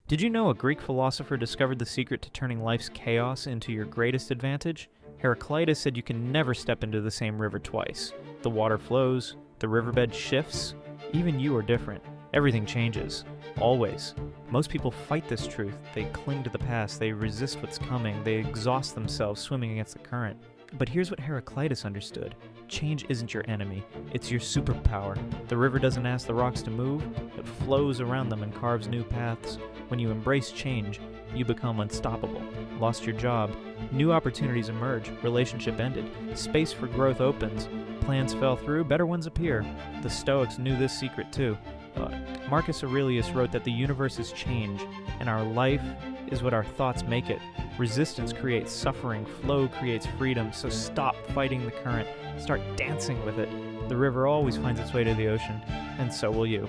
Did you know a Greek philosopher discovered the secret to turning life's chaos into your greatest advantage? Heraclitus said you can never step into the same river twice. The water flows, the riverbed shifts, even you are different. Everything changes. Always. Most people fight this truth. They cling to the past, they resist what's coming, they exhaust themselves swimming against the current. But here's what Heraclitus understood. Change isn't your enemy, it's your superpower. The river doesn't ask the rocks to move, it flows around them and carves new paths. When you embrace change, you become unstoppable. Lost your job, new opportunities emerge, relationship ended, space for growth opens, plans fell through, better ones appear. The Stoics knew this secret too. Marcus Aurelius wrote that the universe is change, and our life is what our thoughts make it. Resistance creates suffering, flow creates freedom, so stop fighting the current, start dancing with it. The river always finds its way to the ocean, and so will you.